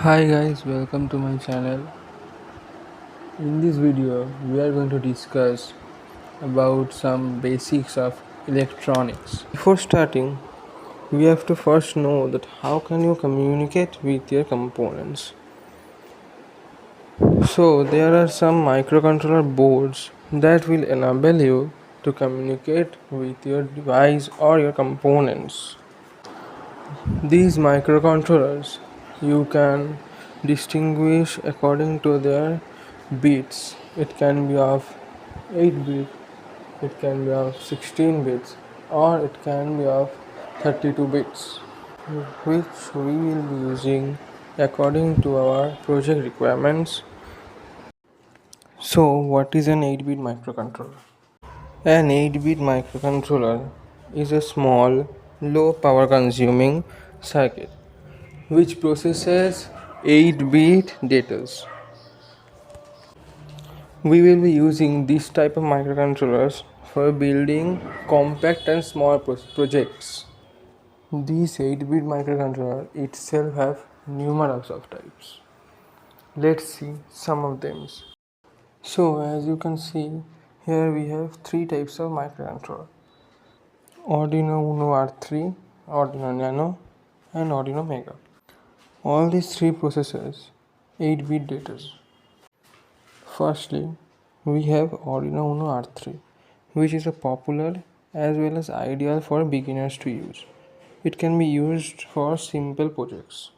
Hi guys, welcome to my channel. In this video, we are going to discuss about some basics of electronics. Before starting, we have to first know that how can you communicate with your components. So there are some microcontroller boards that will enable you to communicate with your device or your components. These microcontrollers you can distinguish according to their bits. It can be of 8 bit, it can be of 16 bits, or it can be of 32 bits, which we will be using according to our project requirements. So, what is an 8 bit microcontroller? An 8 bit microcontroller is a small, low power consuming circuit which processes 8-bit data. We will be using this type of microcontrollers for building compact and small projects. These 8-bit microcontroller itself have numerous of types. Let's see some of them. So as you can see, here we have three types of microcontroller: Arduino Uno R3, Arduino Nano, and Arduino Mega. All these three processors 8-bit data. Firstly, we have Arduino Uno R3, which is a popular as well as ideal for beginners to use. It can be used for simple projects.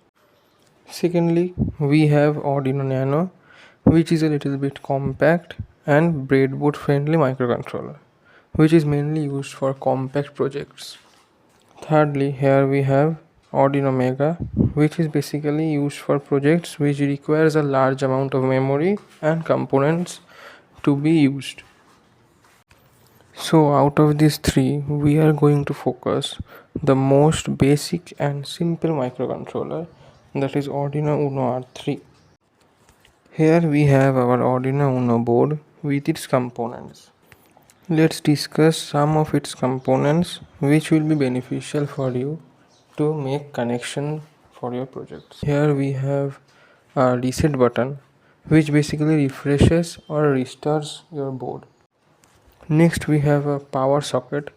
Secondly, we have Arduino Nano, which is a little bit compact and breadboard friendly microcontroller, which is mainly used for compact projects. Thirdly, here we have Arduino Mega, which is basically used for projects which requires a large amount of memory and components to be used. So out of these three, we are going to focus the most basic and simple microcontroller, that is Arduino Uno R3. Here we have our Arduino Uno board with its components. Let's discuss some of its components which will be beneficial for you to make connection for your projects. Here we have a reset button which basically refreshes or restores your board. Next we have a power socket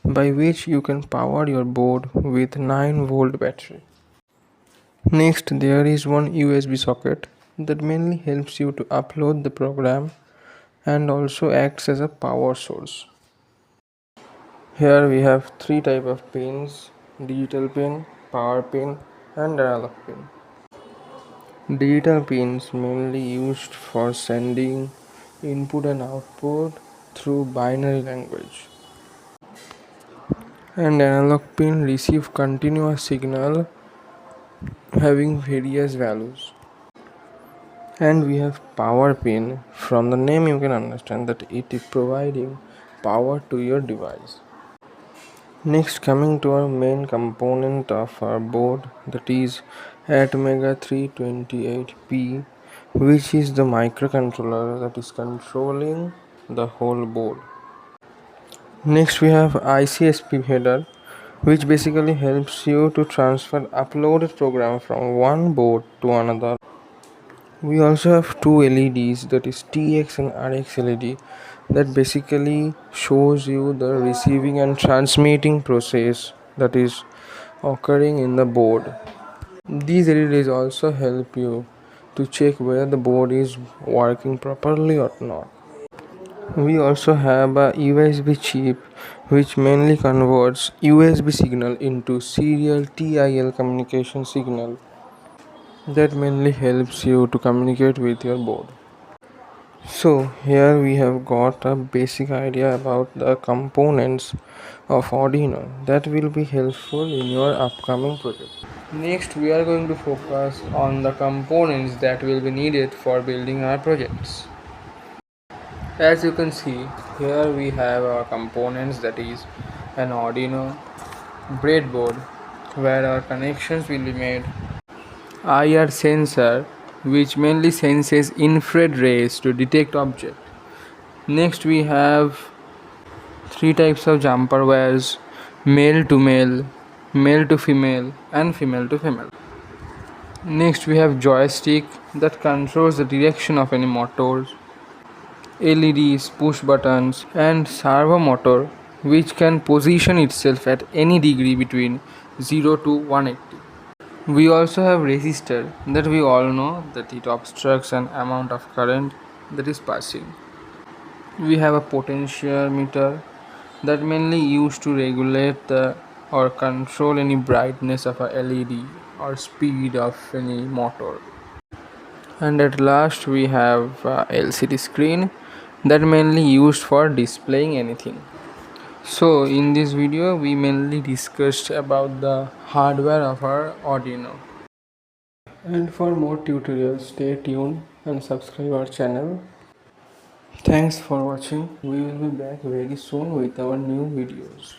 by which you can power your board with 9-volt battery. Next there is one USB socket that mainly helps you to upload the program and also acts as a power source. Here we have three type of pins: digital pin, power pin, and analog pin. Digital pins mainly used for sending input and output through binary language, and analog pin receive continuous signal having various values. And we have power pin. From the name you can understand that it is providing power to your device. Next, coming to our main component of our board, that is Atmega 328P, which is the microcontroller that is controlling the whole board. Next we have ICSP header, which basically helps you to transfer uploaded program from one board to another. We also have two LEDs, that is TX and RX LED, that basically shows you the receiving and transmitting process that is occurring in the board. These LEDs also help you to check whether the board is working properly or not. We also have a USB chip which mainly converts USB signal into serial TIL communication signal that mainly helps you to communicate with your board. So here we have got a basic idea about the components of Arduino that will be helpful in your upcoming project. Next we are going to focus on the components that will be needed for building our projects. As you can see, here we have our components, that is an Arduino breadboard where our connections will be made, IR sensor which mainly senses infrared rays to detect object. Next we have three types of jumper wires: male to male, male to female, and female to female. Next we have joystick that controls the direction of any motors, LEDs, push buttons, and servo motor which can position itself at any degree between 0 to 180. We also have resistor that we all know that it obstructs an amount of current that is passing. We have a potentiometer that mainly used to regulate the or control any brightness of a LED or speed of any motor. And at last we have a LCD screen that mainly used for displaying anything. So in this video we mainly discussed about the hardware of our Arduino. And for more tutorials stay tuned and subscribe our channel. Thanks for watching. We will be back very soon with our new videos.